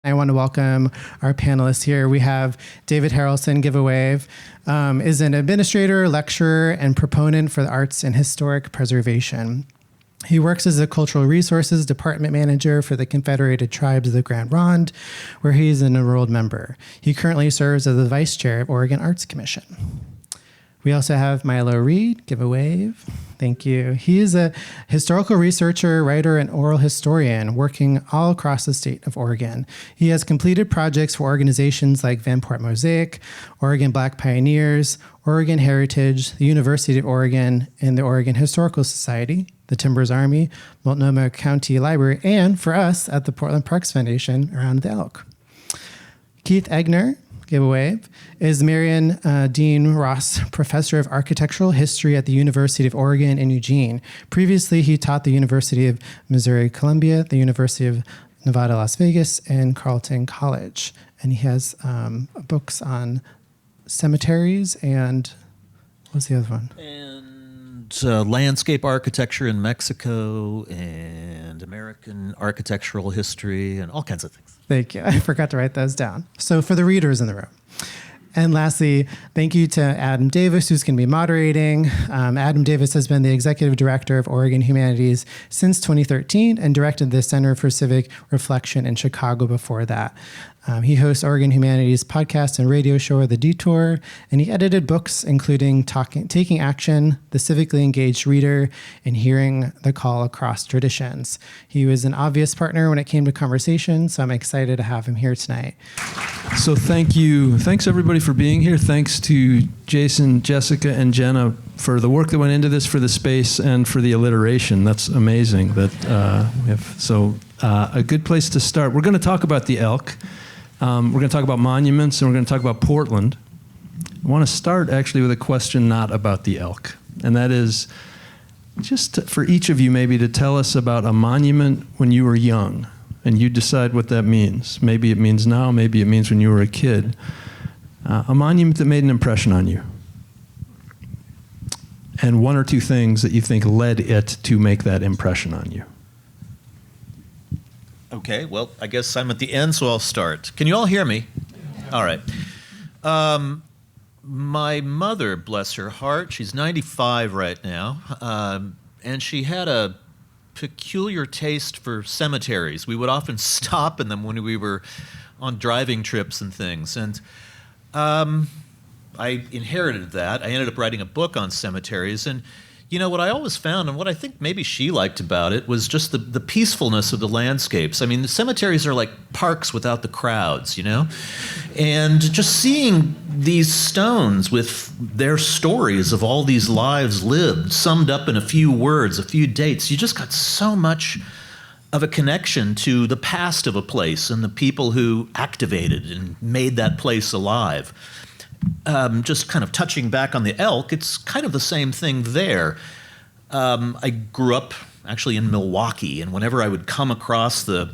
I want to welcome our panelists here. We have David Harrelson, give a wave, is an administrator, lecturer, and proponent for the arts and historic preservation. He works as a cultural resources department manager for the Confederated Tribes of the Grand Ronde, where he is an enrolled member. He currently serves as the vice chair of Oregon Arts Commission. We also have Milo Reed, give a wave. Thank you. He is a historical researcher, writer, and oral historian working all across the state of Oregon. He has completed projects for organizations like Vanport Mosaic, Oregon Black Pioneers, Oregon Heritage, the University of Oregon, and the Oregon Historical Society, the Timbers Army, Multnomah County Library, and for us at the Portland Parks Foundation around the Elk. Keith Eggener, give a wave, is Marion Dean Ross Professor of Architectural History at the University of Oregon in Eugene. Previously, he taught the University of Missouri-Columbia, the University of Nevada, Las Vegas, and Carleton College. And he has books on cemeteries and, what's the other one? And landscape architecture in Mexico and American architectural history and all kinds of things. Thank you. I forgot to write those down. So for the readers in the room. And lastly, thank you to Adam Davis, who's going to be moderating. Adam Davis has been the executive director of Oregon Humanities since 2013 and directed the Center for Civic Reflection in Chicago before that. He hosts Oregon Humanities podcast and radio show, The Detour, and he edited books including Taking Action, The Civically Engaged Reader, and Hearing the Call Across Traditions. He was an obvious partner when it came to conversation, so I'm excited to have him here tonight. So thank you. Thanks, everybody, for being here. Thanks to Jason, Jessica, and Jenna for the work that went into this, for the space, and for the alliteration. That's amazing. That we have. A good place to start. We're going to talk about the elk. We're going to talk about monuments, and we're going to talk about Portland. I want to start actually with a question not about the elk, and that is just for each of you maybe to tell us about a monument when you were young, and you decide what that means. Maybe it means now, maybe it means when you were a kid. A monument that made an impression on you, and one or two things that you think led it to make that impression on you. Okay, well, I guess I'm at the end, so I'll start. Can you all hear me? All right. My mother, bless her heart, she's 95 right now, and she had a peculiar taste for cemeteries. We would often stop in them when we were on driving trips and things, and I inherited that. I ended up writing a book on cemeteries, and you know, what I always found, and what I think maybe she liked about it, was just the peacefulness of the landscapes. I mean, the cemeteries are like parks without the crowds, you know? And just seeing these stones with their stories of all these lives lived, summed up in a few words, a few dates, you just got so much of a connection to the past of a place and the people who activated and made that place alive. Just kind of touching back on the elk, it's kind of the same thing there. I grew up actually in Milwaukee, and whenever I would come across the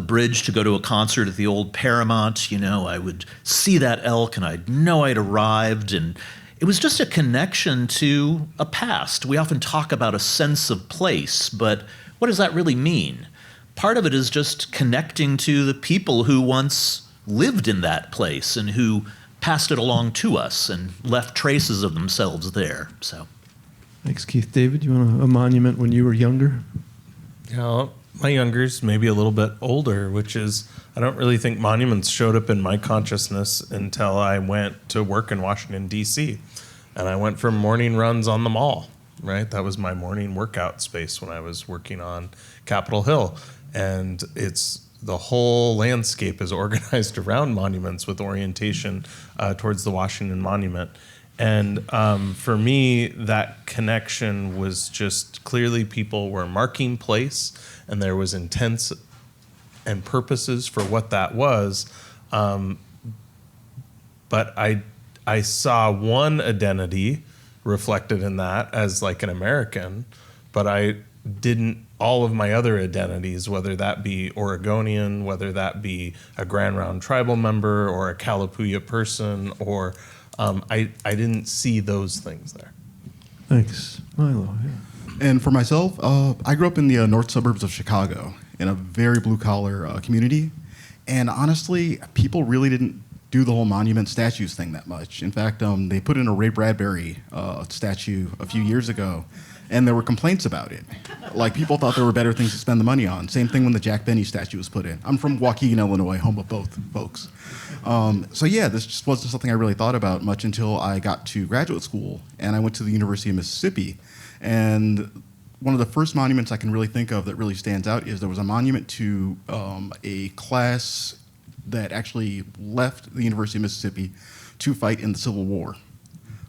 bridge to go to a concert at the old Paramount, you know, I would see that elk and I'd know I'd arrived, and it was just a connection to a past. We often talk about a sense of place, but what does that really mean? Part of it is just connecting to the people who once lived in that place and who passed it along to us and left traces of themselves there. So, thanks, Keith. David, you want a monument when you were younger? Yeah, my younger's maybe a little bit older, which is I don't really think monuments showed up in my consciousness until I went to work in Washington, D.C. And I went for morning runs on the mall, right? That was my morning workout space when I was working on Capitol Hill. And the whole landscape is organized around monuments with orientation towards the Washington Monument. And for me, that connection was just clearly people were marking place, and there was intents and purposes for what that was. But I saw one identity reflected in that as like an American, but I didn't all of my other identities, whether that be Oregonian, whether that be a Grand Ronde tribal member or a Kalapuya person, or I didn't see those things there. Thanks. Milo, yeah. And for myself, I grew up in the north suburbs of Chicago in a very blue-collar community. And honestly, people really didn't do the whole monument statues thing that much. In fact, they put in a Ray Bradbury statue a few years ago, and there were complaints about it. Like, people thought there were better things to spend the money on. Same thing when the Jack Benny statue was put in. I'm from Waukegan, Illinois, home of both folks. So yeah, this just wasn't something I really thought about much until I got to graduate school, and I went to the University of Mississippi. And one of the first monuments I can really think of that really stands out is there was a monument to a class that actually left the University of Mississippi to fight in the Civil War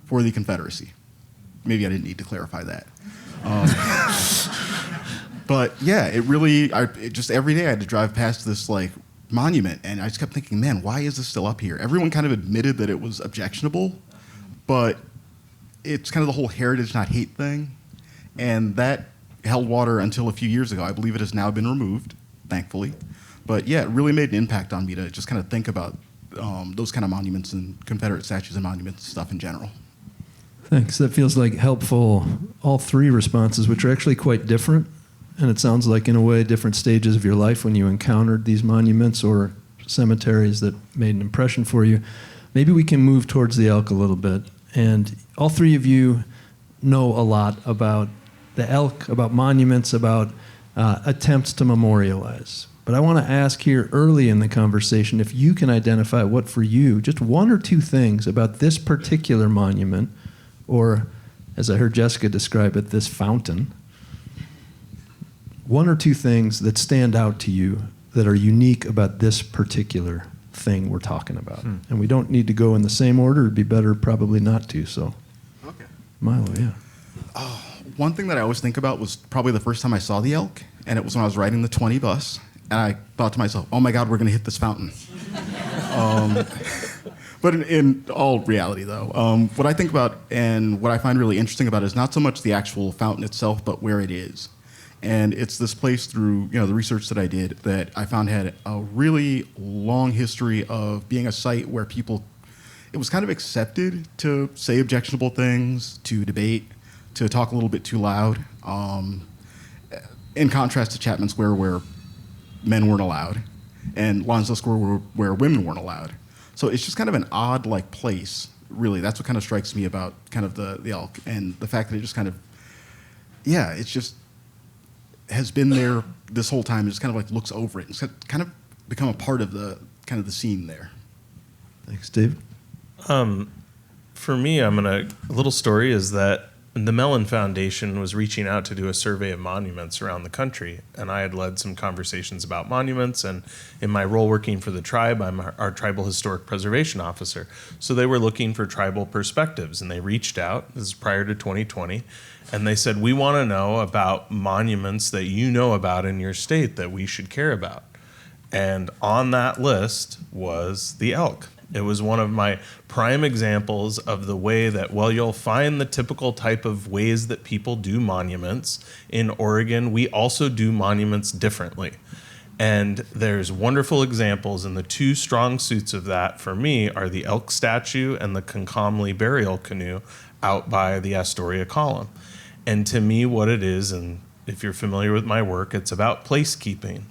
for the Confederacy. Maybe I didn't need to clarify that. But yeah, just every day I had to drive past this like monument, and I just kept thinking, man, why is this still up here? Everyone kind of admitted that it was objectionable, but it's kind of the whole heritage not hate thing, and that held water until a few years ago. I believe it has now been removed, thankfully. But yeah, it really made an impact on me to just kind of think about those kind of monuments and Confederate statues and monuments and stuff in general. Thanks. That feels like helpful, all three responses, which are actually quite different. And it sounds like, in a way, different stages of your life when you encountered these monuments or cemeteries that made an impression for you. Maybe we can move towards the elk a little bit. And all three of you know a lot about the elk, about monuments, about attempts to memorialize. But I want to ask here early in the conversation if you can identify what, for you, just one or two things about this particular monument, or, as I heard Jessica describe it, this fountain, one or two things that stand out to you that are unique about this particular thing we're talking about. And we don't need to go in the same order. It'd be better probably not to. So, Okay. Milo, yeah. One thing that I always think about was probably the first time I saw the elk, and it was when I was riding the 20 bus, and I thought to myself, oh my God, we're going to hit this fountain. But in all reality, though, what I think about and what I find really interesting about it is not so much the actual fountain itself, but where it is. And it's this place, through the research that I did, that I found had a really long history of being a site where it was kind of accepted to say objectionable things, to debate, to talk a little bit too loud, in contrast to Chapman Square, where men weren't allowed, and Lonsdale Square, where women weren't allowed. So it's just kind of an odd place, really. That's what kind of strikes me about kind of the elk, and the fact that it just kind of, it's just has been there this whole time. It just kind of like looks over it. It's kind of become a part of the kind of the scene there. Thanks, Dave. For me, a little story is that the Mellon Foundation was reaching out to do a survey of monuments around the country, and I had led some conversations about monuments, and in my role working for the tribe, I'm our tribal historic preservation officer. So they were looking for tribal perspectives, and they reached out, this is prior to 2020, and they said, we want to know about monuments that you know about in your state that we should care about. And on that list was the elk. It was one of my prime examples of the way that, you'll find the typical type of ways that people do monuments. In Oregon, we also do monuments differently. And there's wonderful examples, and the two strong suits of that for me are the elk statue and the Concomly burial canoe out by the Astoria Column. And to me, what it is, and if you're familiar with my work, it's about placekeeping,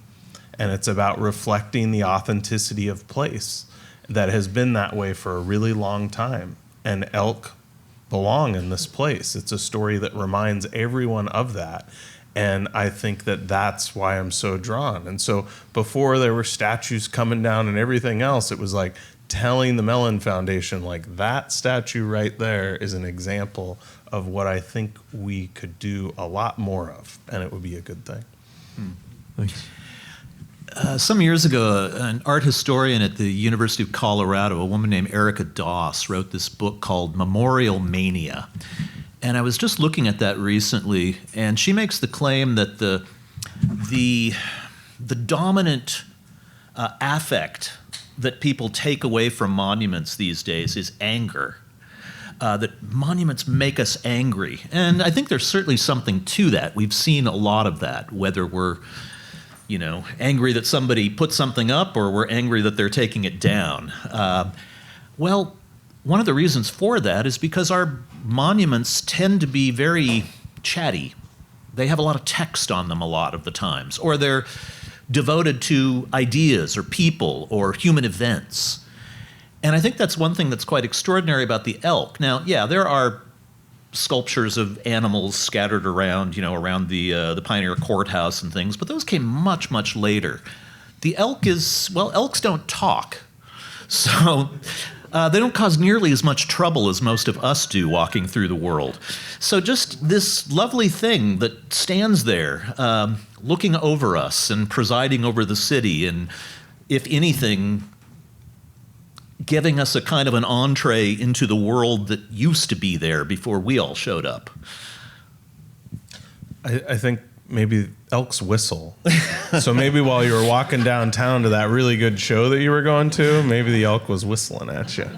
and it's about reflecting the authenticity of place that has been that way for a really long time. And elk belong in this place. It's a story that reminds everyone of that. And I think that that's why I'm so drawn. And so before there were statues coming down and everything else, it was like telling the Mellon Foundation, that statue right there is an example of what I think we could do a lot more of, and it would be a good thing. Thanks. Some years ago, an art historian at the University of Colorado, a woman named Erica Doss, wrote this book called Memorial Mania. And I was just looking at that recently, and she makes the claim that the dominant affect that people take away from monuments these days is anger. That monuments make us angry. And I think there's certainly something to that. We've seen a lot of that, whether we're angry that somebody put something up or we're angry that they're taking it down. One of the reasons for that is because our monuments tend to be very chatty. They have a lot of text on them a lot of the times, or they're devoted to ideas or people or human events. And I think that's one thing that's quite extraordinary about the elk. Now, yeah, there are sculptures of animals scattered around, around the Pioneer Courthouse and things, but those came much, much later. The elk elks don't talk. So they don't cause nearly as much trouble as most of us do walking through the world. So just this lovely thing that stands there looking over us and presiding over the city, and if anything, giving us a kind of an entree into the world that used to be there before we all showed up. I think maybe elks whistle. So maybe while you were walking downtown to that really good show that you were going to, maybe the elk was whistling at you.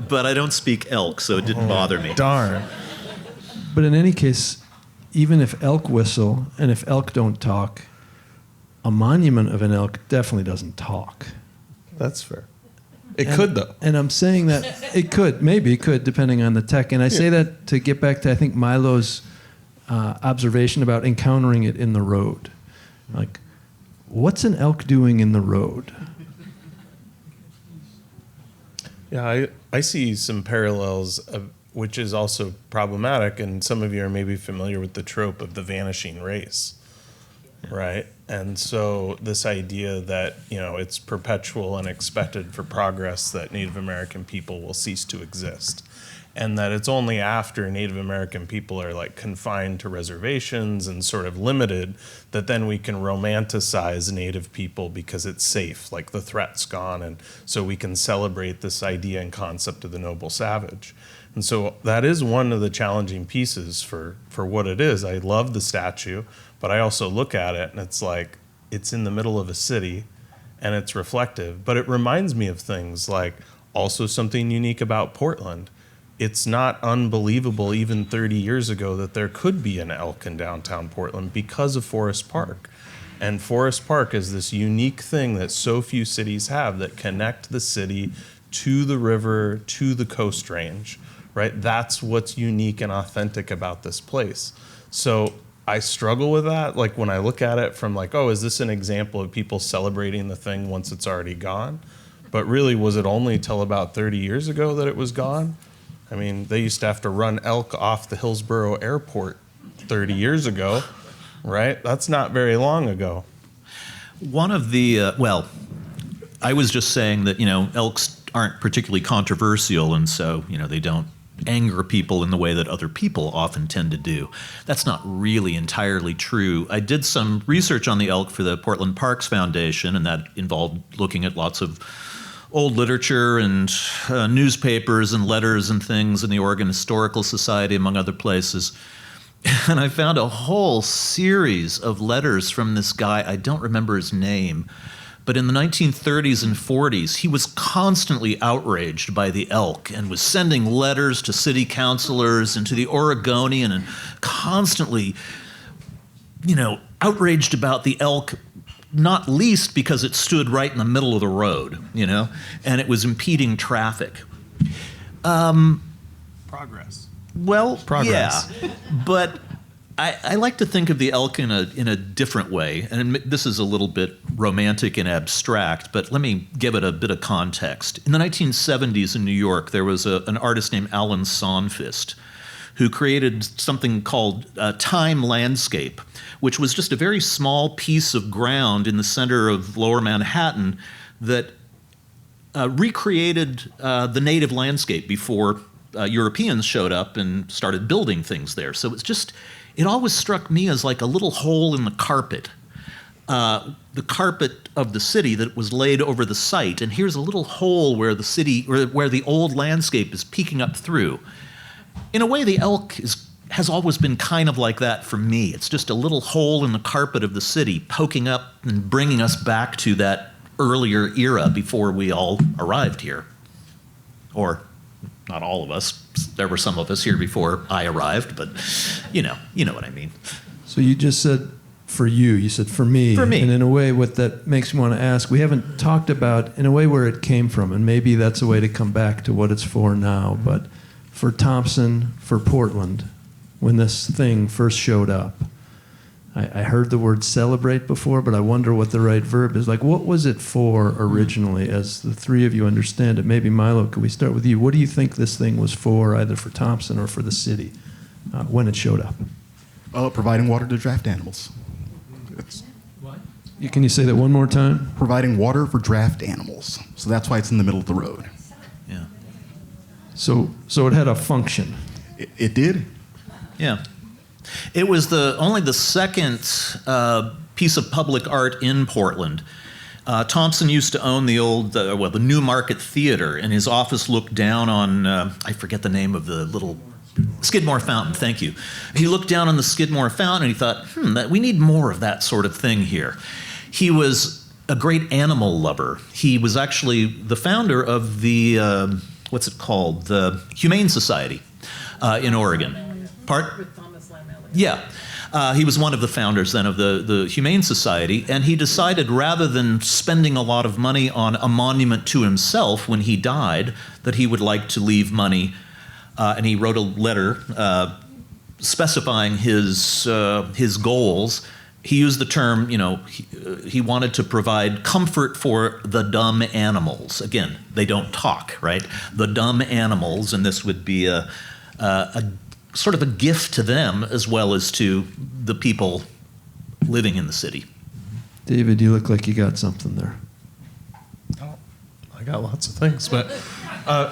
But I don't speak elk, so it didn't bother me. Darn. But in any case, even if elk whistle and if elk don't talk, a monument of an elk definitely doesn't talk. That's fair. It could, though. And I'm saying that it could, maybe it could, depending on the tech. And I say that to get back to, I think, Milo's observation about encountering it in the road. Like, what's an elk doing in the road? Yeah, I see some parallels, which is also problematic, and some of you are maybe familiar with the trope of the vanishing race, right? And so this idea that, it's perpetual and expected for progress that Native American people will cease to exist. And that it's only after Native American people are like confined to reservations and sort of limited that then we can romanticize Native people because it's safe, like the threat's gone. And so we can celebrate this idea and concept of the noble savage. And so that is one of the challenging pieces for what it is. I love the statue, but I also look at it and it's like, it's in the middle of a city and it's reflective, but it reminds me of things like also something unique about Portland. It's not unbelievable even 30 years ago that there could be an elk in downtown Portland because of Forest Park. And Forest Park is this unique thing that so few cities have that connect the city to the river, to the Coast Range, right? That's what's unique and authentic about this place. So I struggle with that. Like when I look at it from like, oh, is this an example of people celebrating the thing once it's already gone? But really, was it only till about 30 years ago that it was gone? I mean, they used to have to run elk off the Hillsborough Airport 30 years ago, right? That's not very long ago. One of the, I was just saying that, elks aren't particularly controversial, and so, they don't anger people in the way that other people often tend to do. That's not really entirely true. I did some research on the elk for the Portland Parks Foundation, and that involved looking at lots of old literature and newspapers and letters and things in the Oregon Historical Society, among other places. And I found a whole series of letters from this guy. I don't remember his name, but in the 1930s and 40s, he was constantly outraged by the elk and was sending letters to city councilors and to the Oregonian and constantly, outraged about the elk, not least because it stood right in the middle of the road, and it was impeding traffic. Progress. Well, Progress. yeah, but I like to think of the elk in a different way, and this is a little bit romantic and abstract, but let me give it a bit of context. In the 1970s in New York, there was an artist named Alan Sonfist who created something called Time Landscape, which was just a very small piece of ground in the center of Lower Manhattan that recreated the native landscape before Europeans showed up and started building things there. So it always struck me as like a little hole in the carpet of the city that was laid over the site. And here's a little hole where the city, where the old landscape is peeking up through. In a way, the elk has always been kind of like that for me. It's just a little hole in the carpet of the city poking up and bringing us back to that earlier era before we all arrived here. Or not all of us. There were some of us here before I arrived, but you know what I mean. So you just said for you said for me. For me. And in a way, what that makes me want to ask, we haven't talked about, in a way, where it came from, and maybe that's a way to come back to what it's for now, but for Thompson, for Portland, when this thing first showed up, I heard the word celebrate before, but I wonder what the right verb is. Like, what was it for originally, as the three of you understand it? Maybe, Milo, could we start with you? What do you think this thing was for, either for Thompson or for the city, when it showed up? Providing water to draft animals. Can you say that one more time? Providing water for draft animals. So that's why it's in the middle of the road. Yeah. So it had a function. It did? Yeah. It was only the second piece of public art in Portland. Thompson used to own the Newmarket Theater, and his office looked down on, I forget the name of the little Skidmore Fountain, thank you. He looked down on the Skidmore Fountain and he thought, we need more of that sort of thing here. He was a great animal lover. He was actually the founder of the, the Humane Society in Oregon. Yeah. He was one of the founders then of the Humane Society, and he decided, rather than spending a lot of money on a monument to himself when he died, that he would like to leave money. And he wrote a letter specifying his goals. He used the term, he wanted to provide comfort for the dumb animals. Again, they don't talk, right? The dumb animals, and this would be a sort of a gift to them as well as to the people living in the city. David, you look like you got something there. Oh, I got lots of things, but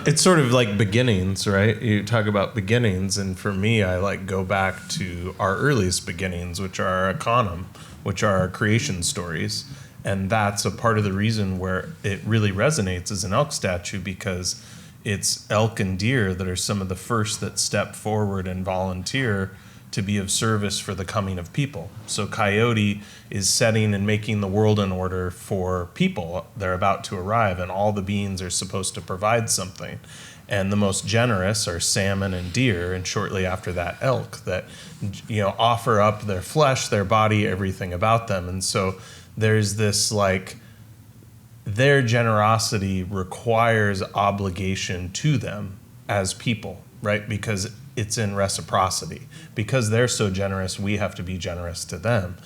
it's sort of like beginnings, right? You talk about beginnings, and for me, I go back to our earliest beginnings, which are Econom, which are our creation stories, and that's a part of the reason where it really resonates as an elk statue, because it's elk and deer that are some of the first that step forward and volunteer to be of service for the coming of people. So Coyote is setting and making the world in order for people. They're about to arrive, and all the beings are supposed to provide something. And the most generous are salmon and deer, and shortly after that, elk, that offer up their flesh, their body, everything about them. And so there's this their generosity requires obligation to them as people, right? Because it's in reciprocity. Because they're so generous, we have to be generous to them.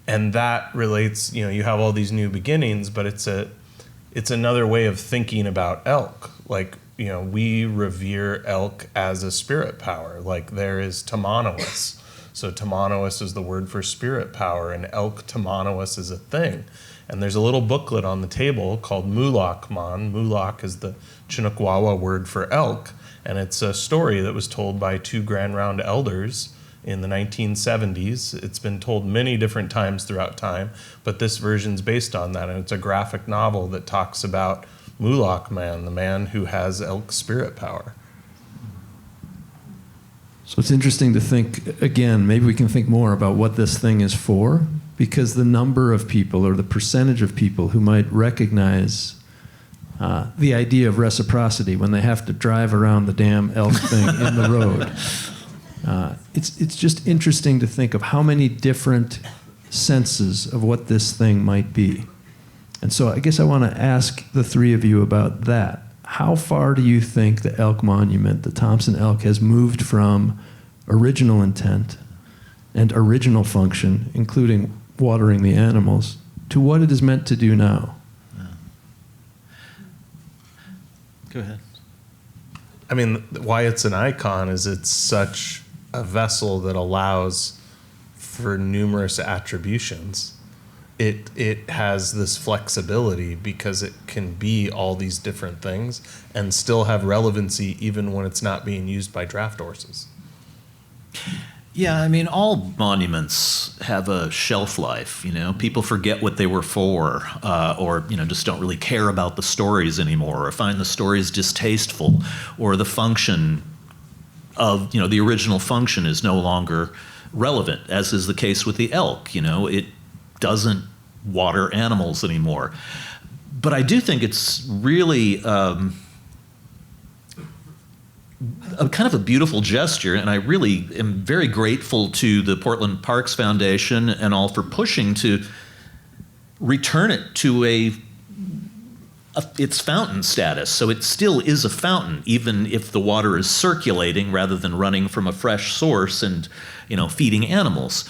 And that relates, you have all these new beginnings, but it's another way of thinking about elk. We revere elk as a spirit power. There is Tamanawis. So Tamanawis is the word for spirit power, and elk Tamanawis is a thing. And there's a little booklet on the table called Mulak Man. Mulak is the Chinukwawa word for elk. And it's a story that was told by two Grand Ronde elders in the 1970s. It's been told many different times throughout time, but this version's based on that. And it's a graphic novel that talks about Mulak Man, the man who has elk spirit power. So it's interesting to think, again, maybe we can think more about what this thing is for, because the number of people, or the percentage of people who might recognize the idea of reciprocity when they have to drive around the damn elk thing in the road. It's just interesting to think of how many different senses of what this thing might be. And so I guess I want to ask the three of you about that. How far do you think the elk monument, the Thompson elk, has moved from original intent and original function, including watering the animals, to what it is meant to do now? Go ahead. I mean, why it's an icon is it's such a vessel that allows for numerous attributions. It has this flexibility because it can be all these different things and still have relevancy even when it's not being used by draft horses. Yeah, I mean, all monuments have a shelf life. People forget what they were for, or just don't really care about the stories anymore, or find the stories distasteful, or the function of the original function is no longer relevant, as is the case with the elk. It doesn't water animals anymore. But I do think it's really a kind of a beautiful gesture, and I really am very grateful to the Portland Parks Foundation and all for pushing to return it to its fountain status. So it still is a fountain, even if the water is circulating rather than running from a fresh source and feeding animals.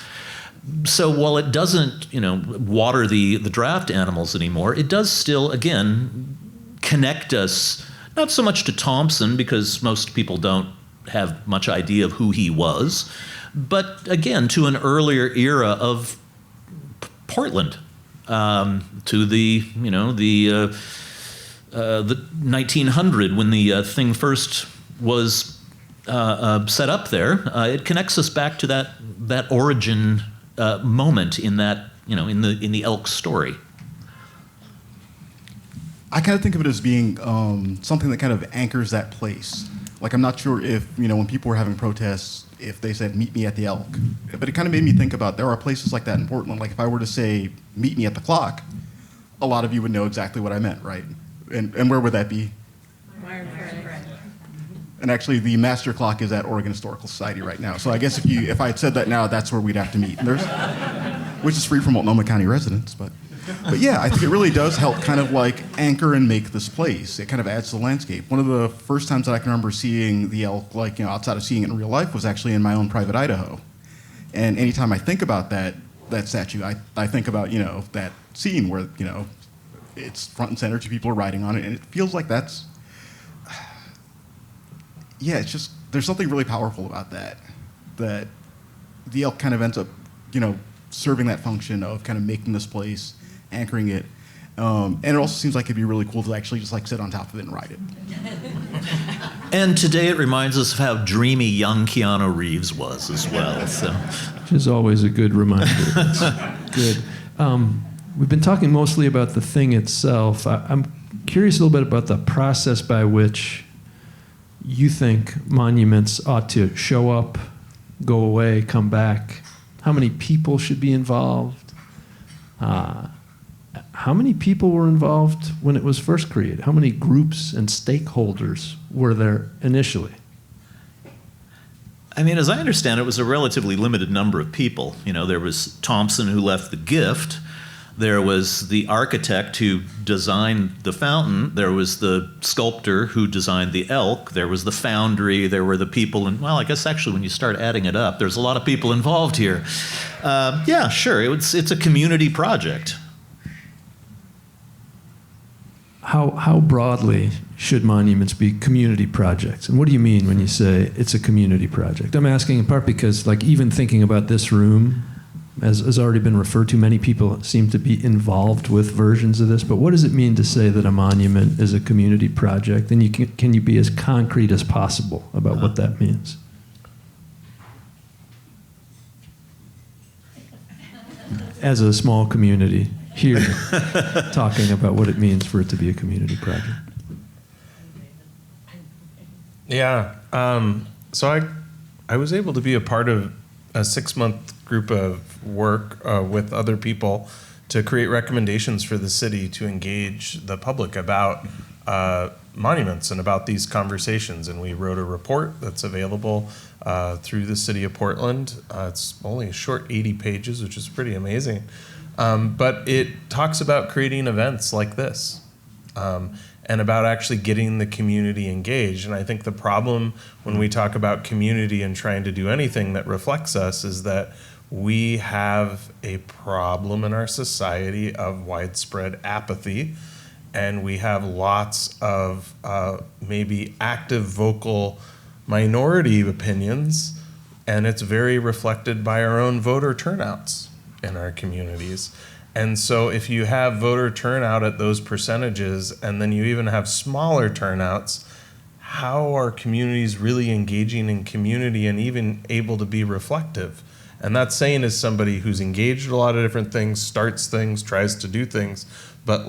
So while it doesn't, water the draft animals anymore, it does still, again, connect us, not so much to Thompson, because most people don't have much idea of who he was, but again, to an earlier era of Portland, to the 1900 when the thing first was set up there. It connects us back to that origin moment in that, in the elk story. I kind of think of it as being something that kind of anchors that place. Like, I'm not sure if, when people were having protests, if they said, meet me at the elk. But it kind of made me think about, there are places like that in Portland. Like, if I were to say, meet me at the clock, a lot of you would know exactly what I meant, right? And where would that be? And actually, the master clock is at Oregon Historical Society right now. So I guess if I had said that now, that's where we'd have to meet. And which is free from Multnomah County residents, but yeah, I think it really does help kind of like anchor and make this place. It kind of adds to the landscape. One of the first times that I can remember seeing the elk, outside of seeing it in real life, was actually in my own private Idaho. And anytime I think about that statue, I think about, that scene where, it's front and center, two people are riding on it, and it feels like that's, yeah, it's just, there's something really powerful about that the elk kind of ends up, serving that function of kind of making this place, anchoring it. And it also seems like it'd be really cool to actually just sit on top of it and ride it. And today it reminds us of how dreamy young Keanu Reeves was as well. So, which is always a good reminder. It's good. We've been talking mostly about the thing itself. I'm curious a little bit about the process by which you think monuments ought to show up, go away, come back. How many people should be involved? How many people were involved when it was first created? How many groups and stakeholders were there initially? I mean, as I understand it, was a relatively limited number of people. There was Thompson, who left the gift. There was the architect who designed the fountain. There was the sculptor who designed the elk. There was the foundry. There were the people. And, well, I guess actually when you start adding it up, there's a lot of people involved here. Yeah, sure. It's a community project. How broadly should monuments be community projects? And what do you mean when you say it's a community project? I'm asking in part because, even thinking about this room, as has already been referred to, many people seem to be involved with versions of this. But what does it mean to say that a monument is a community project? And can you be as concrete as possible about what that means? As a small community here, talking about what it means for it to be a community project. Yeah. So I was able to be a part of a 6-month group of work with other people to create recommendations for the city to engage the public about monuments and about these conversations. And we wrote a report that's available through the city of Portland. It's only a short 80 pages, which is pretty amazing. But it talks about creating events like this and about actually getting the community engaged. And I think the problem when we talk about community and trying to do anything that reflects us is that we have a problem in our society of widespread apathy, and we have lots of maybe active vocal minority opinions, and it's very reflected by our own voter turnouts in our communities. And so if you have voter turnout at those percentages, and then you even have smaller turnouts, how are communities really engaging in community and even able to be reflective? And that's saying as somebody who's engaged in a lot of different things, starts things, tries to do things, but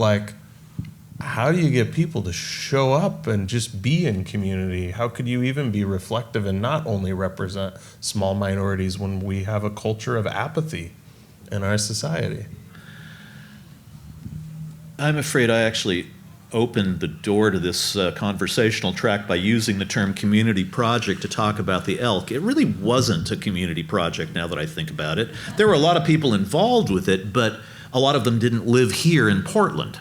how do you get people to show up and just be in community? How could you even be reflective and not only represent small minorities when we have a culture of apathy in our society? I'm afraid I actually opened the door to this conversational track by using the term community project to talk about the elk. It really wasn't a community project now that I think about it. There were a lot of people involved with it, but a lot of them didn't live here in Portland.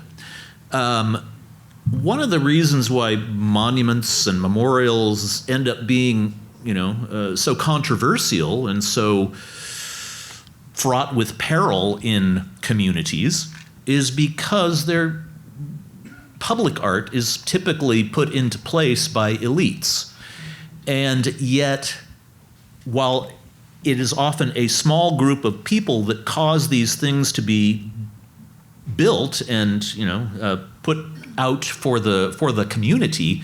One of the reasons why monuments and memorials end up being, so controversial and so fraught with peril in communities is because their public art is typically put into place by elites. And yet, while it is often a small group of people that cause these things to be built and put out for the community,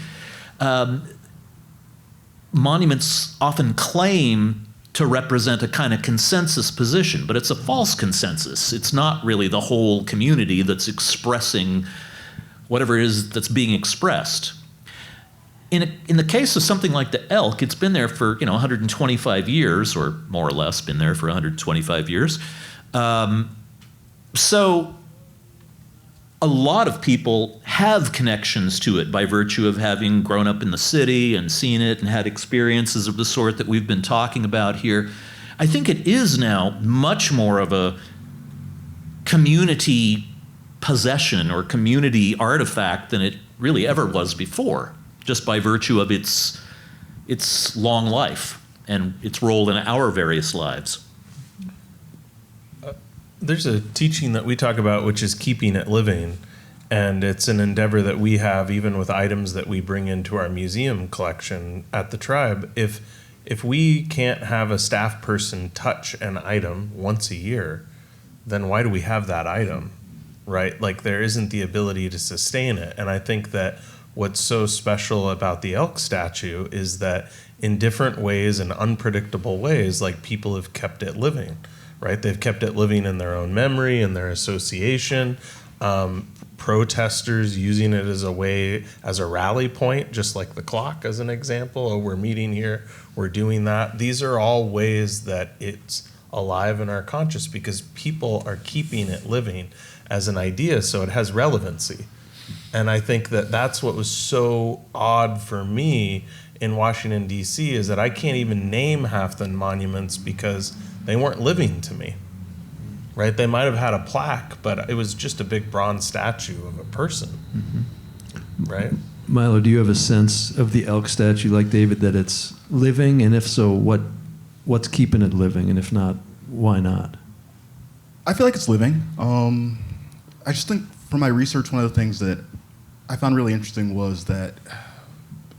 monuments often claim to represent a kind of consensus position, but it's a false consensus. It's not really the whole community that's expressing whatever it is that's being expressed. In the case of something like the elk, it's been there for 125 years, or more or less been there for 125 years. So a lot of people have connections to it by virtue of having grown up in the city and seen it and had experiences of the sort that we've been talking about here. I think it is now much more of a community possession or community artifact than it really ever was before, just by virtue of its long life and its role in our various lives. There's a teaching that we talk about, which is keeping it living. And it's an endeavor that we have even with items that we bring into our museum collection at the tribe. If we can't have a staff person touch an item once a year, then why do we have that item, right? Like, there isn't the ability to sustain it. And I think that what's so special about the elk statue is that in different ways and unpredictable ways, like, people have kept it living. Right, they've kept it living in their own memory and their association. Protesters using it as a rally point, just like the clock as an example. Oh, we're meeting here, we're doing that. These are all ways that it's alive in our conscious because people are keeping it living as an idea, so it has relevancy. And I think that that's what was so odd for me in Washington, D.C., is that I can't even name half the monuments because they weren't living to me, right? They might have had a plaque, but it was just a big bronze statue of a person, right? Milo, do you have a sense of the elk statue, like David, that it's living? And if so, what's keeping it living? And if not, why not? I feel like it's living. I just think from my research, one of the things that I found really interesting was that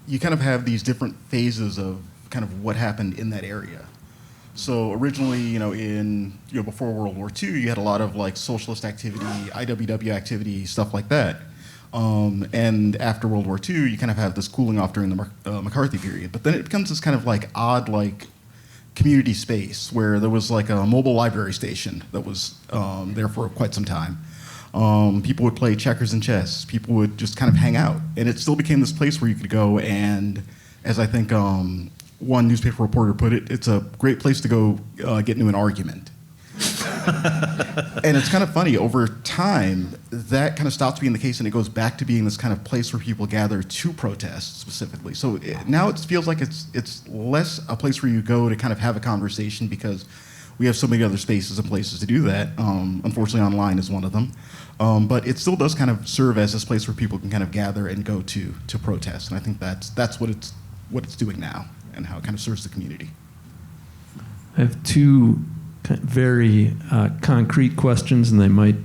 you kind of have these different phases of kind of what happened in that area. So originally, before World War II, you had a lot of like socialist activity, IWW activity, stuff like that. And after World War II, you kind of have this cooling off during the McCarthy period. But then it becomes this kind of like odd like community space where there was like a mobile library station that was there for quite some time. People would play checkers and chess. People would just kind of hang out. And it still became this place where you could go and, as I think one newspaper reporter put it, it's a great place to go get into an argument. And it's kind of funny, over time, that kind of stops being the case and it goes back to being this kind of place where people gather to protest specifically. So now it feels like it's less a place where you go to kind of have a conversation because we have so many other spaces and places to do that. Unfortunately, online is one of them. But it still does kind of serve as this place where people can kind of gather and go to protest. And I think that's what it's doing now and how it kind of serves the community. I have two very concrete questions, and they might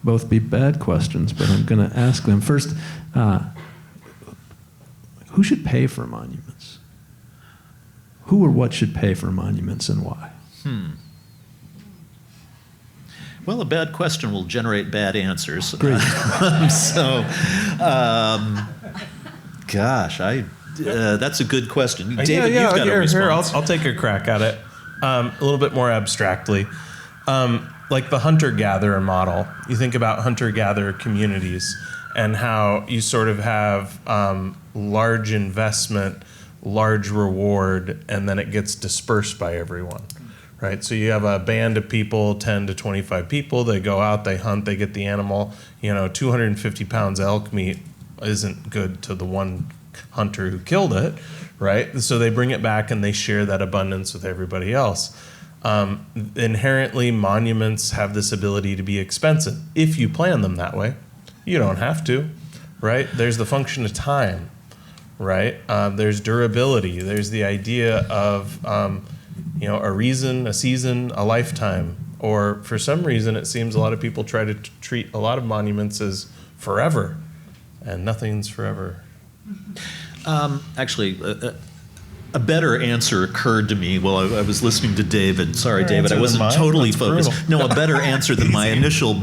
both be bad questions, but I'm going to ask them. First, who should pay for monuments? Who or what should pay for monuments and why? Well, a bad question will generate bad answers. Great. That's a good question. David, yeah, you've got a response. I'll take a crack at it. A little bit more abstractly. Like the hunter-gatherer model. You think about hunter-gatherer communities and how you sort of have large investment, large reward, and then it gets dispersed by everyone. Right, so you have a band of people, 10 to 25 people. They go out, they hunt, they get the animal. 250 pounds elk meat isn't good to the one hunter who killed it, right? So they bring it back and they share that abundance with everybody else. Inherently, monuments have this ability to be expensive if you plan them that way. You don't have to, right? There's the function of time, right? There's durability. There's the idea of a reason, a season, a lifetime. Or for some reason, it seems a lot of people try to treat a lot of monuments as forever, and nothing's forever. Actually, a better answer occurred to me while I was listening to David. Sorry, David, I wasn't totally focused. brutal. No, a better answer than my initial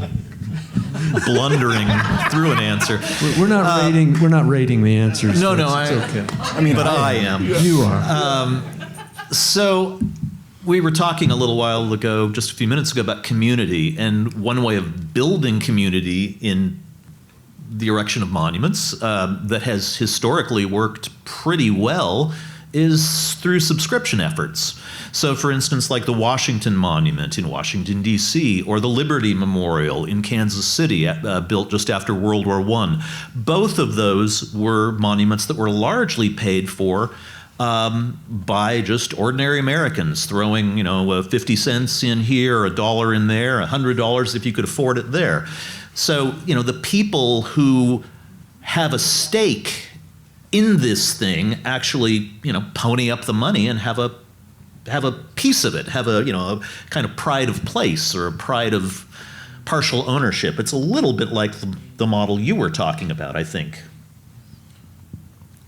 blundering through an answer. We're not rating. We're not rating the answers. No, so no, it's okay. I mean, But I am. You are. So we were talking a little while ago, just a few minutes ago, about community, and one way of building community in the erection of monuments that has historically worked pretty well is through subscription efforts. So, for instance, like the Washington Monument in Washington, D.C., or the Liberty Memorial in Kansas City, built just after World War I. Both of those were monuments that were largely paid for by just ordinary Americans throwing, 50 cents in here, $1 in there, $100 if you could afford it there. So, the people who have a stake in this thing actually, pony up the money and have a piece of it, have a kind of pride of place or a pride of partial ownership. It's a little bit like the model you were talking about, I think.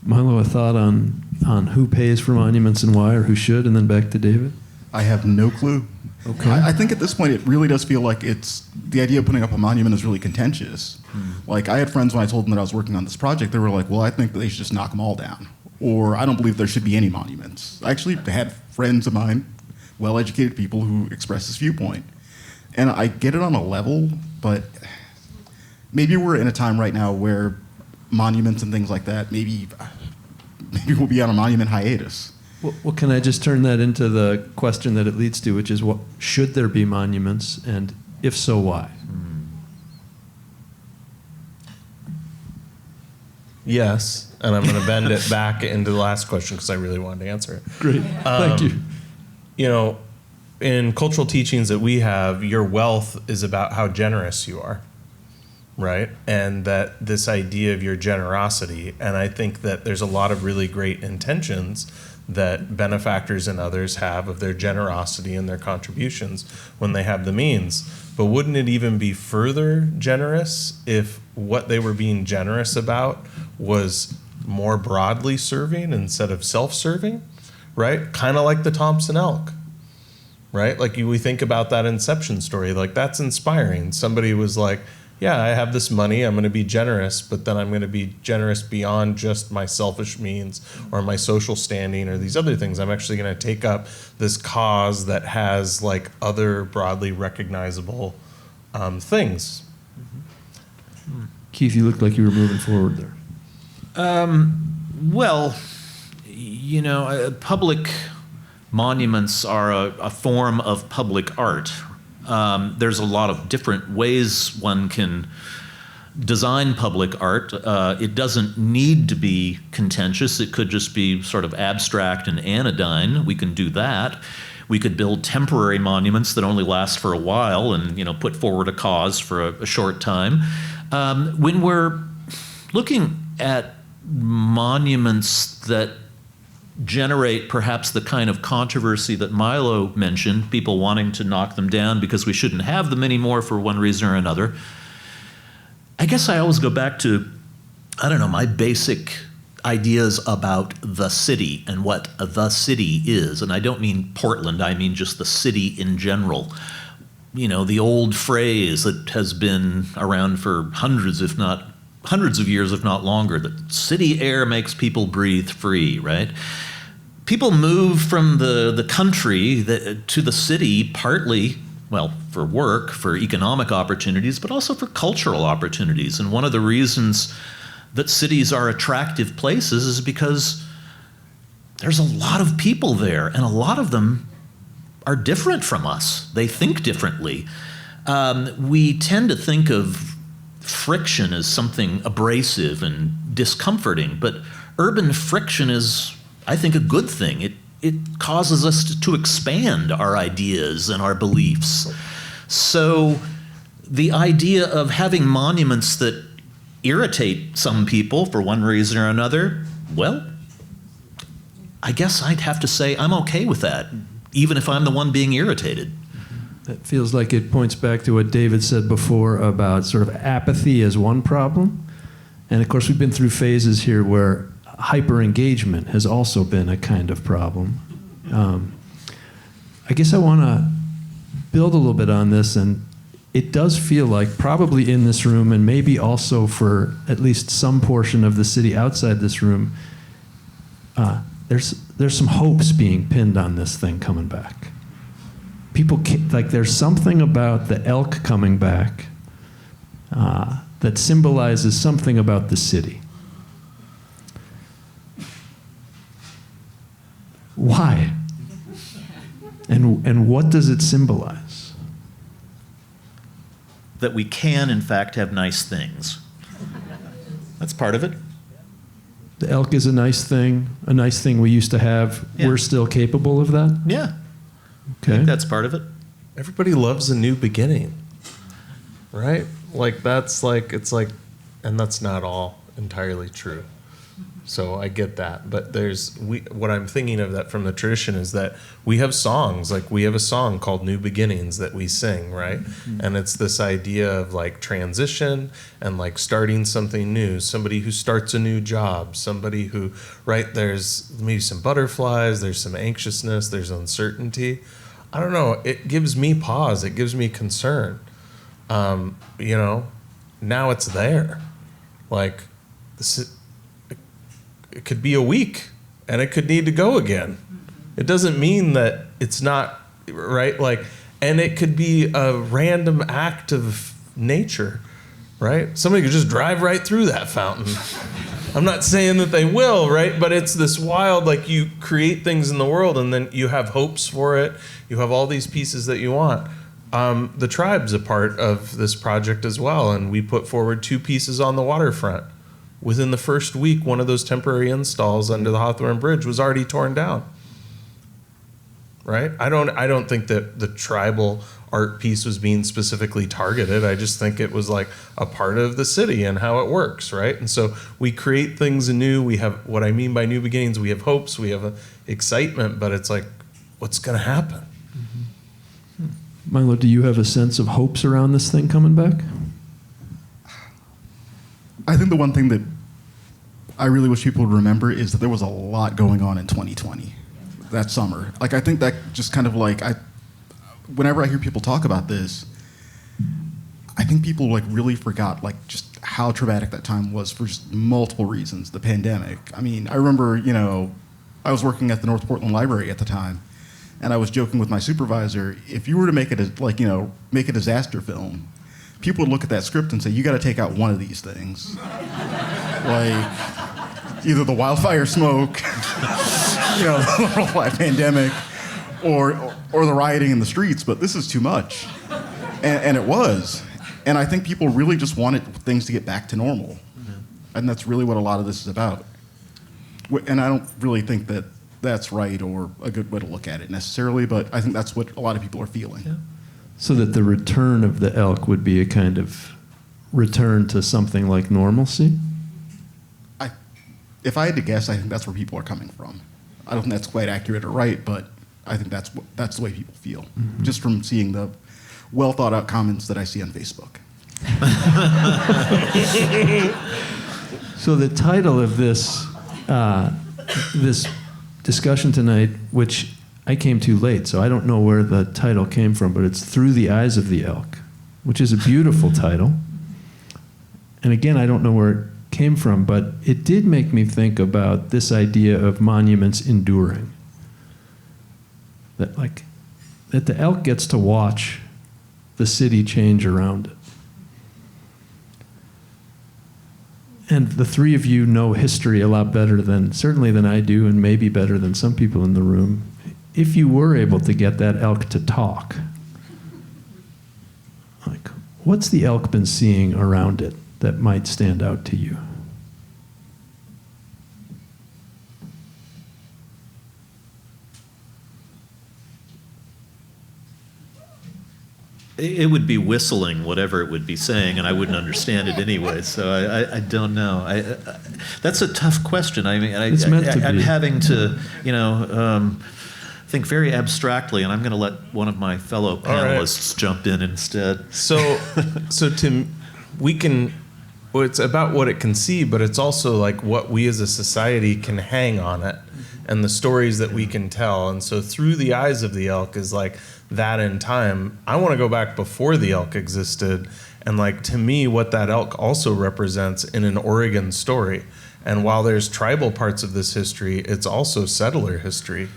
Milo, a thought on who pays for monuments and why, or who should, and then back to David? I have no clue. Okay. I think at this point it really does feel like the idea of putting up a monument is really contentious. Like, I had friends when I told them that I was working on this project, they were like, well, I think that they should just knock them all down. Or I don't believe there should be any monuments. I actually had friends of mine, well-educated people, who expressed this viewpoint. And I get it on a level, but maybe we're in a time right now where monuments and things like that, maybe we'll be on a monument hiatus. Well, can I just turn that into the question that it leads to, which is, what should there be monuments, and if so, why? Yes, and I'm going to bend it back into the last question because I really wanted to answer it. Great, thank you. In cultural teachings that we have, your wealth is about how generous you are, right? And that this idea of your generosity, and I think that there's a lot of really great intentions that benefactors and others have of their generosity and their contributions when they have the means. But wouldn't it even be further generous if what they were being generous about was more broadly serving instead of self-serving, right? Kind of like the Thompson Elk, right? Like we think about that Inception story, like that's inspiring. Somebody was like, yeah, I have this money, I'm going to be generous, but then I'm going to be generous beyond just my selfish means or my social standing or these other things. I'm actually going to take up this cause that has like other broadly recognizable things. Keith, you looked like you were moving forward there. Well, public monuments are a form of public art. There's a lot of different ways one can design public art. It doesn't need to be contentious. It could just be sort of abstract and anodyne. We can do that. We could build temporary monuments that only last for a while and, put forward a cause for a short time. When we're looking at monuments that generate perhaps the kind of controversy that Milo mentioned, people wanting to knock them down because we shouldn't have them anymore for one reason or another, I guess I always go back to, my basic ideas about the city and what the city is. And I don't mean Portland, I mean just the city in general. The old phrase that has been around for hundreds of years, if not longer, that city air makes people breathe free, right? People move from the country to the city partly, for work, for economic opportunities, but also for cultural opportunities. And one of the reasons that cities are attractive places is because there's a lot of people there, and a lot of them are different from us. They think differently. We tend to think of friction as something abrasive and discomforting, but urban friction is, I think, a good thing. It causes us to expand our ideas and our beliefs. So the idea of having monuments that irritate some people for one reason or another, I guess I'd have to say I'm okay with that, even if I'm the one being irritated. It feels like it points back to what David said before about sort of apathy as one problem. And of course, we've been through phases here where hyper-engagement has also been a kind of problem. I guess I want to build a little bit on this, and it does feel like probably in this room, and maybe also for at least some portion of the city outside this room, there's some hopes being pinned on this thing coming back. People like there's something about the elk coming back that symbolizes something about the city. Why? And what does it symbolize? That we can, in fact, have nice things. That's part of it. The elk is a nice thing we used to have. Yeah. We're still capable of that? Yeah. Okay. I think that's part of it. Everybody loves a new beginning, right? Like that's like, it's like, and that's not all entirely true. So I get that, but what I'm thinking of that from the tradition is that we have songs, like we have a song called New Beginnings that we sing, right? Mm-hmm. And it's this idea of like transition and like starting something new, somebody who starts a new job, somebody who, right, there's maybe some butterflies, there's some anxiousness, there's uncertainty. I don't know, it gives me pause, it gives me concern. You know, now it's there. Like, it could be a week and it could need to go again. It doesn't mean that it's not, right? Like, and it could be a random act of nature, right? Somebody could just drive right through that fountain. I'm not saying that they will, right? But it's this wild, like you create things in the world and then you have hopes for it. You have all these pieces that you want. The tribe's a part of this project as well. And we put forward 2 pieces on the waterfront. Within the first week, one of those temporary installs under the Hawthorne Bridge was already torn down. Right? I don't think that the tribal art piece was being specifically targeted. I just think it was like a part of the city and how it works, right? And so we create things anew. We have, what I mean by new beginnings, we have hopes, we have excitement, but it's like, what's going to happen? Mm-hmm. Milo, do you have a sense of hopes around this thing coming back? I think the one thing that I really wish people would remember is that there was a lot going on in 2020, that summer. Like, I think that just kind of like, whenever I hear people talk about this, I think people like really forgot like just how traumatic that time was for just multiple reasons. The pandemic. I mean, I remember, you know, I was working at the North Portland Library at the time, and I was joking with my supervisor, if you were to make it make a disaster film, people would look at that script and say, you got to take out one of these things. Like, either the wildfire smoke, you know, the worldwide pandemic, or the rioting in the streets, but this is too much. And it was. And I think people really just wanted things to get back to normal. Mm-hmm. And that's really what a lot of this is about. And I don't really think that that's right or a good way to look at it necessarily, but I think that's what a lot of people are feeling. Yeah. So that the return of the elk would be a kind of return to something like normalcy? If I had to guess, I think that's where people are coming from. I don't think that's quite accurate or right, but I think that's the way people feel, mm-hmm. just from seeing the well thought out comments that I see on Facebook. So the title of this this discussion tonight, which I came too late, so I don't know where the title came from, but it's Through the Eyes of the Elk, which is a beautiful title. And again, I don't know where it came from, but it did make me think about this idea of monuments enduring. That the elk gets to watch the city change around it. And the three of you know history a lot better certainly than I do, and maybe better than some people in the room. If you were able to get that elk to talk, like, what's the elk been seeing around it that might stand out to you? It would be whistling whatever it would be saying, and I wouldn't understand it anyway. So I don't know. That's a tough question. I mean, It's meant to I'm be. having to, think very abstractly, and I'm going to let one of my fellow panelists jump in instead. So we can. Well, it's about what it can see, but it's also like what we as a society can hang on it, and the stories that we can tell. And so through the eyes of the elk is like that in time. I want to go back before the elk existed, and like to me, what that elk also represents in an Oregon story. And while there's tribal parts of this history, it's also settler history,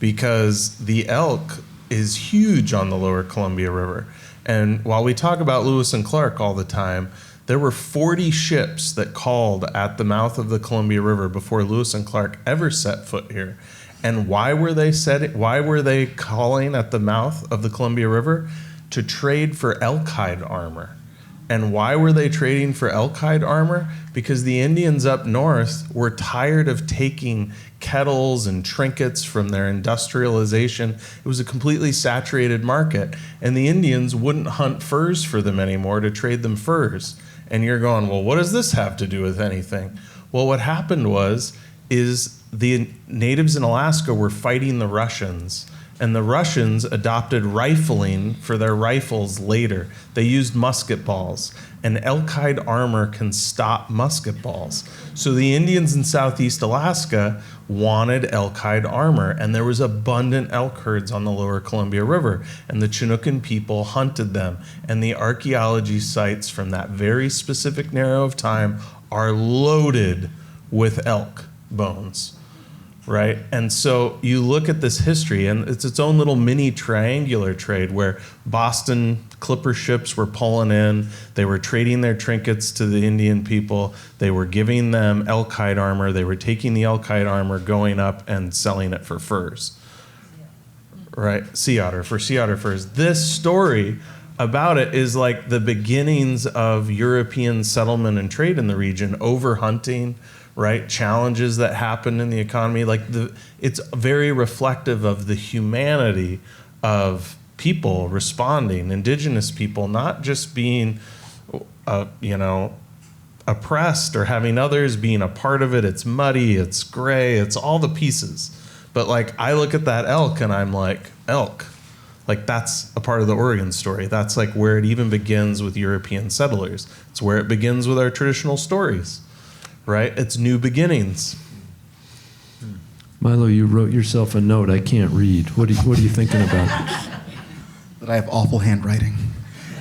because the elk is huge on the lower Columbia River. And while we talk about Lewis and Clark all the time, there were 40 ships that called at the mouth of the Columbia River before Lewis and Clark ever set foot here. And why were they calling at the mouth of the Columbia River? To trade for elk hide armor. And why were they trading for elk hide armor? Because the Indians up north were tired of taking kettles and trinkets from their industrialization. It was a completely saturated market, and the Indians wouldn't hunt furs for them anymore to trade them furs. And you're going, well, what does this have to do with anything? Well, what happened is the natives in Alaska were fighting the Russians, and the Russians adopted rifling for their rifles later. They used musket balls, and elk hide armor can stop musket balls. So the Indians in Southeast Alaska wanted elk hide armor, and there was abundant elk herds on the lower Columbia River, and the Chinookan people hunted them. And the archaeology sites from that very specific narrow of time are loaded with elk bones. Right? And so you look at this history, and it's its own little mini triangular trade where Boston clipper ships were pulling in. They were trading their trinkets to the Indian people. They were giving them elk hide armor. They were taking the elk hide armor, going up and selling it for furs. Right? Sea otter furs. This story about it is like the beginnings of European settlement and trade in the region, over hunting, right? Challenges that happened in the economy. It's very reflective of the humanity of people responding, indigenous people, not just being, oppressed or having others being a part of it. It's muddy, it's gray, it's all the pieces. But like, I look at that elk and I'm like, elk. Like, that's a part of the Oregon story. That's like where it even begins with European settlers. It's where it begins with our traditional stories. Right? It's new beginnings. Milo, you wrote yourself a note. I can't read. What are you thinking about? That I have awful handwriting.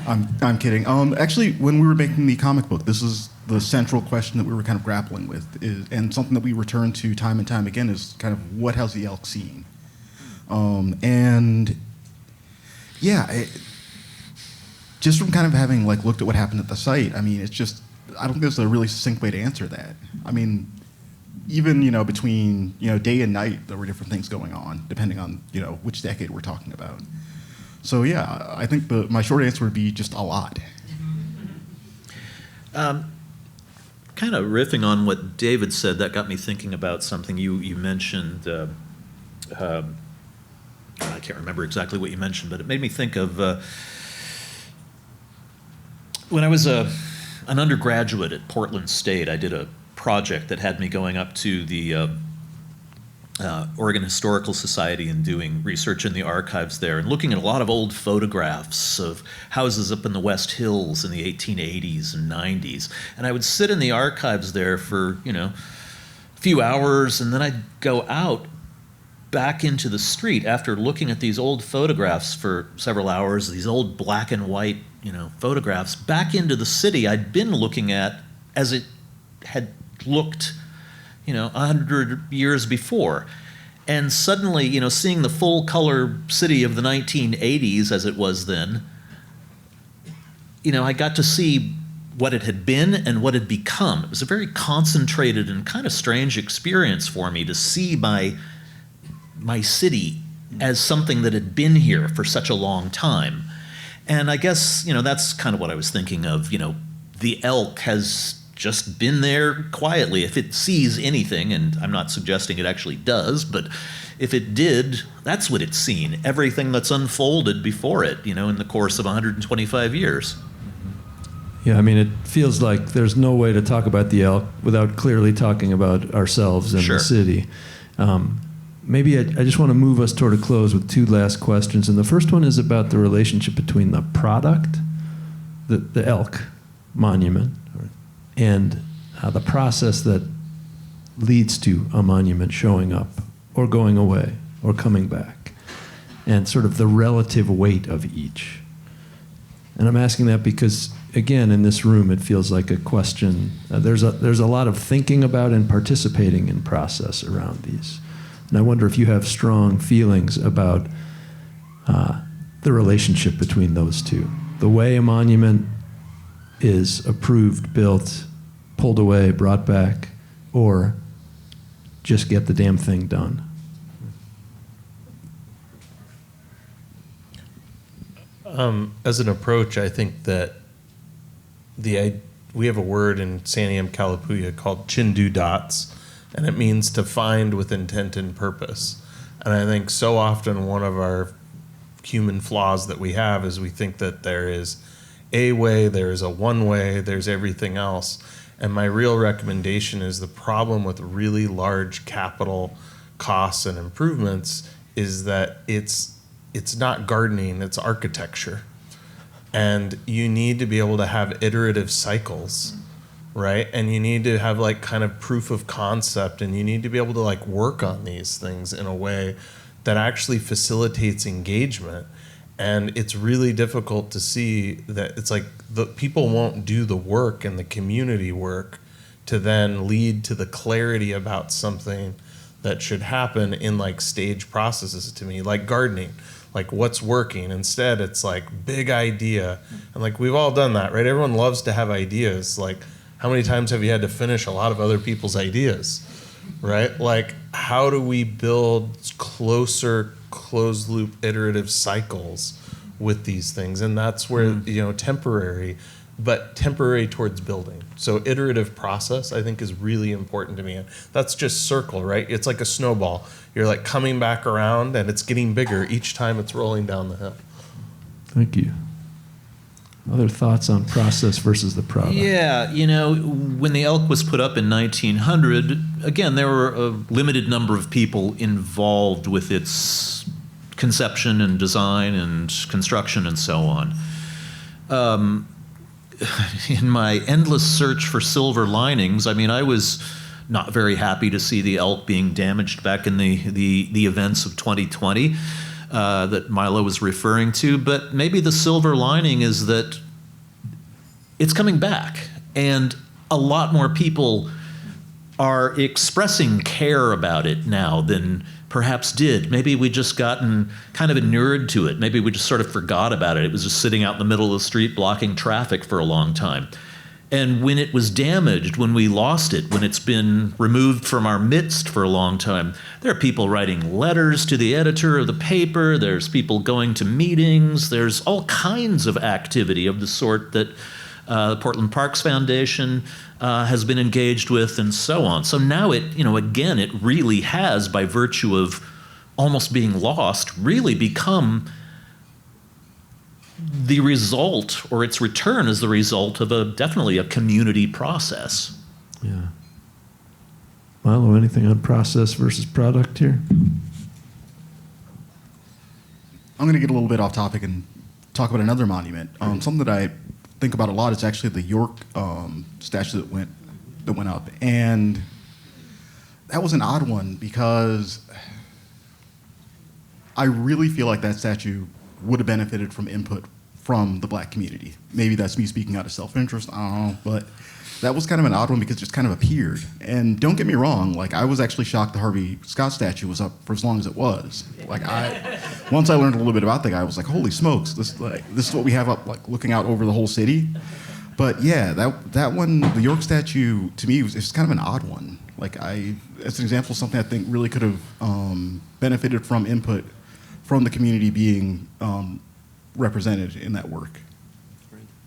I'm kidding. Actually, when we were making the comic book, this is the central question that we were kind of grappling with, and something that we return to time and time again is kind of what has the elk seen? Just from kind of having like looked at what happened at the site, I mean, it's just, I don't think there's a really succinct way to answer that. I mean, even, between, day and night, there were different things going on, depending on, which decade we're talking about. So, yeah, I think my short answer would be just a lot. Kind of riffing on what David said, that got me thinking about something you mentioned. I can't remember exactly what you mentioned, but it made me think of when I was an undergraduate at Portland State. I did a project that had me going up to the Oregon Historical Society and doing research in the archives there and looking at a lot of old photographs of houses up in the West Hills in the 1880s and 90s. And I would sit in the archives there for, a few hours, and then I'd go out back into the street after looking at these old photographs for several hours, these old black and white photographs, back into the city I'd been looking at as it had looked, 100 years before. And suddenly, seeing the full color city of the 1980s as it was then, I got to see what it had been and what it had become. It was a very concentrated and kind of strange experience for me to see my city as something that had been here for such a long time. And I guess, that's kind of what I was thinking of. The elk has just been there quietly. If it sees anything, and I'm not suggesting it actually does, but if it did, that's what it's seen. Everything that's unfolded before it, in the course of 125 years. Yeah, I mean, it feels like there's no way to talk about the elk without clearly talking about ourselves and Sure. the city. maybe I just want to move us toward a close with two last questions. And the first one is about the relationship between the product, the elk monument, and the process that leads to a monument showing up or going away or coming back, and sort of the relative weight of each. And I'm asking that because, again, in this room, it feels like a question. There's a lot of thinking about and participating in process around these. And I wonder if you have strong feelings about the relationship between those two. The way a monument is approved, built, pulled away, brought back, or just get the damn thing done. As an approach, I think that we have a word in Santiam Kalapuya called chindu dots, and it means to find with intent and purpose. And I think so often one of our human flaws that we have is we think that there is a way, there is a one way, there's everything else. And my real recommendation is the problem with really large capital costs and improvements is that it's not gardening, it's architecture. And you need to be able to have iterative cycles, right? And you need to have like kind of proof of concept, and you need to be able to like work on these things in a way that actually facilitates engagement. And it's really difficult to see that it's like the people won't do the work and the community work to then lead to the clarity about something that should happen in like stage processes to me, like gardening. Like what's working. Instead, it's like big idea. And like we've all done that, right? Everyone loves to have ideas. Like how many times have you had to finish a lot of other people's ideas, right? Like how do we build closer, closed loop, iterative cycles with these things? And that's where, temporary, but temporary towards building. So iterative process, I think, is really important to me. And that's just circle, right? It's like a snowball. You're like coming back around and it's getting bigger each time it's rolling down the hill. Thank you. Other thoughts on process versus the product? Yeah, when the elk was put up in 1900, again, there were a limited number of people involved with its conception and design and construction and so on. In my endless search for silver linings, I was not very happy to see the elk being damaged back in the events of 2020 that Milo was referring to. But maybe the silver lining is that it's coming back, and a lot more people are expressing care about it now than perhaps did. Maybe we just gotten kind of inured to it. Maybe we just sort of forgot about it. It was just sitting out in the middle of the street blocking traffic for a long time. And when it was damaged, when we lost it, when it's been removed from our midst for a long time, there are people writing letters to the editor of the paper, there's people going to meetings, there's all kinds of activity of the sort that the Portland Parks Foundation has been engaged with, and so on. So now it, again, it really has, by virtue of almost being lost, really become the result, or its return is the result of definitely a community process. Yeah. Milo, anything on process versus product here? I'm going to get a little bit off topic and talk about another monument. Something that I think about a lot is actually the York statue that went up, and that was an odd one because I really feel like that statue would have benefited from input from the black community. Maybe that's me speaking out of self-interest, I don't know, but that was kind of an odd one because it just kind of appeared. And don't get me wrong, like I was actually shocked the Harvey Scott statue was up for as long as it was. Like once I learned a little bit about the guy, I was like, holy smokes, this is what we have up, like looking out over the whole city. But yeah, that one, the York statue, to me, was kind of an odd one. Like as an example of something I think really could have benefited from input from the community being represented in that work.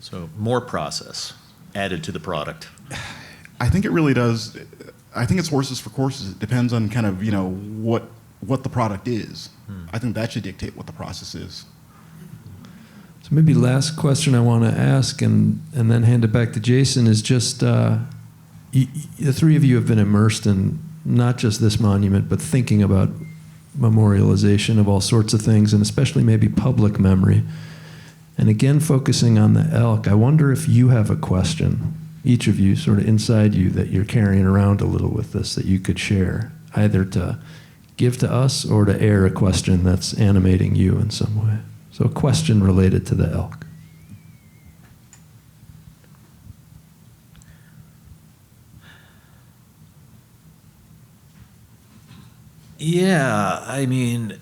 So more process added to the product. I think it really does. I think it's horses for courses. It depends on kind of, what the product is. I think that should dictate what the process is. So maybe last question I want to ask and then hand it back to Jason is just, the three of you have been immersed in not just this monument, but thinking about memorialization of all sorts of things, and especially maybe public memory. And again, focusing on the elk, I wonder if you have a question, each of you, sort of inside you, that you're carrying around a little with this that you could share, either to give to us or to air a question that's animating you in some way. So a question related to the elk. Yeah, I mean,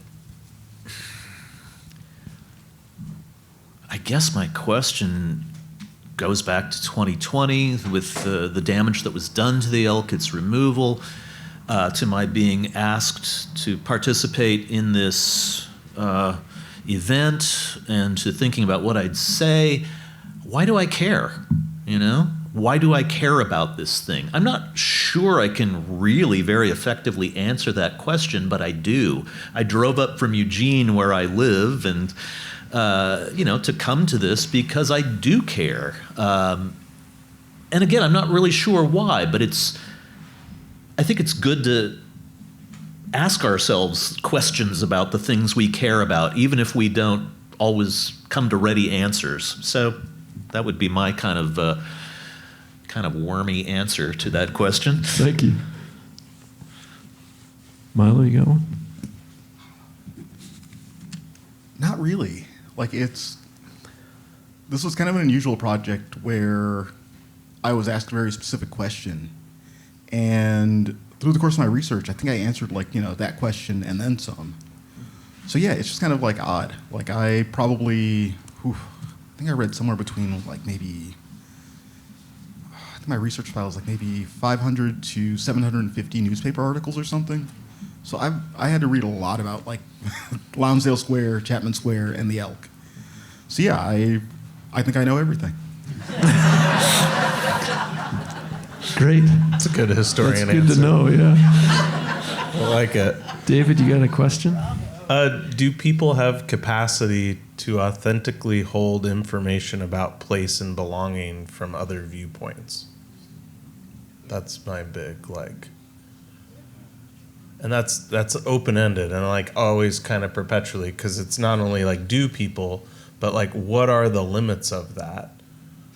I guess my question goes back to 2020 with the damage that was done to the elk, its removal, to my being asked to participate in this event, and to thinking about what I'd say. Why do I care? You know? Why do I care about this thing? I'm not sure I can really very effectively answer that question, but I do. I drove up from Eugene, where I live, and to come to this because I do care. And again, I'm not really sure why, but I think it's good to ask ourselves questions about the things we care about, even if we don't always come to ready answers. So that would be my kind of wormy answer to that question. Thank you. Milo, you got one? Not really. This was kind of an unusual project where I was asked a very specific question, and through the course of my research, I think I answered that question and then some. So yeah, it's just kind of odd. I think I read somewhere between my research file is maybe 500 to 750 newspaper articles or something. So I had to read a lot about Lonsdale Square, Chapman Square, and the elk. So yeah, I think I know everything. Great. It's a good historian That's good answer. to know, yeah. I like it. David, you got a question? Do people have capacity to authentically hold information about place and belonging from other viewpoints? That's my big and that's open-ended and always kind of perpetually, because it's not only do people, but what are the limits of that,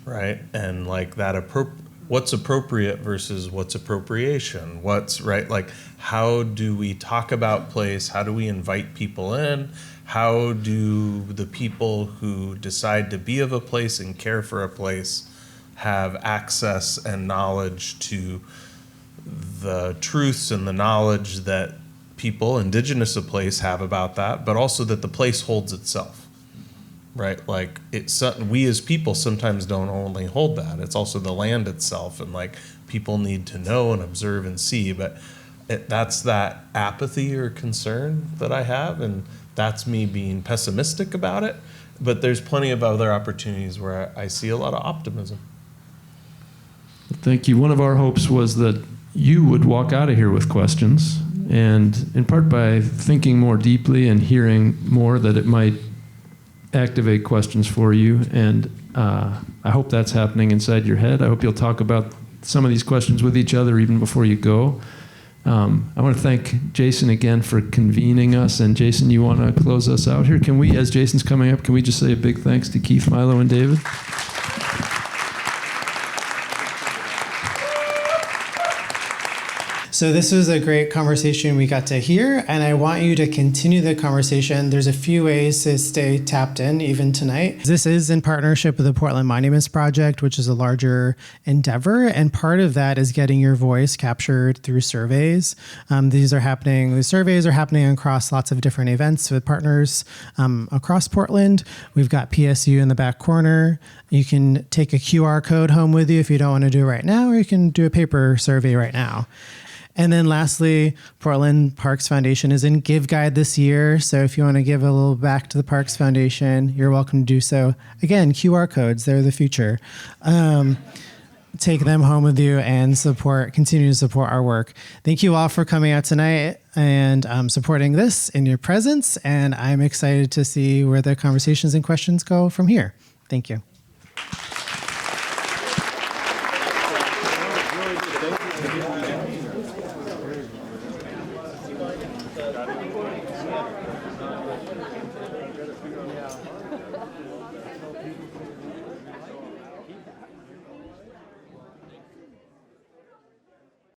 right? And what's appropriate versus what's appropriation? What's right? How do we talk about place? How do we invite people in? How do the people who decide to be of a place and care for a place have access and knowledge to the truths and the knowledge that people indigenous of place have about that, but also that the place holds itself, right? We as people sometimes don't only hold that. It's also the land itself, and people need to know and observe and see, but that's that apathy or concern that I have, and that's me being pessimistic about it. But there's plenty of other opportunities where I see a lot of optimism. Thank you. One of our hopes was that you would walk out of here with questions, and in part by thinking more deeply and hearing more, that it might activate questions for you. And I hope that's happening inside your head. I hope you'll talk about some of these questions with each other even before you go. I want to thank Jason again for convening us. And Jason, you want to close us out here? Can we, as Jason's coming up, can we just say a big thanks to Keith, Milo, and David? So this was a great conversation we got to hear, and I want you to continue the conversation. There's a few ways to stay tapped in even tonight. This is in partnership with the Portland Monuments Project, which is a larger endeavor, and part of that is getting your voice captured through surveys. The surveys are happening across lots of different events with partners across Portland. We've got PSU in the back corner. You can take a QR code home with you if you don't want to do it right now, or you can do a paper survey right now. And then lastly, Portland Parks Foundation is in Give Guide this year. So if you want to give a little back to the Parks Foundation, you're welcome to do so. Again, QR codes, they're the future. Take them home with you and continue to support our work. Thank you all for coming out tonight and supporting this in your presence. And I'm excited to see where the conversations and questions go from here. Thank you. Yeah.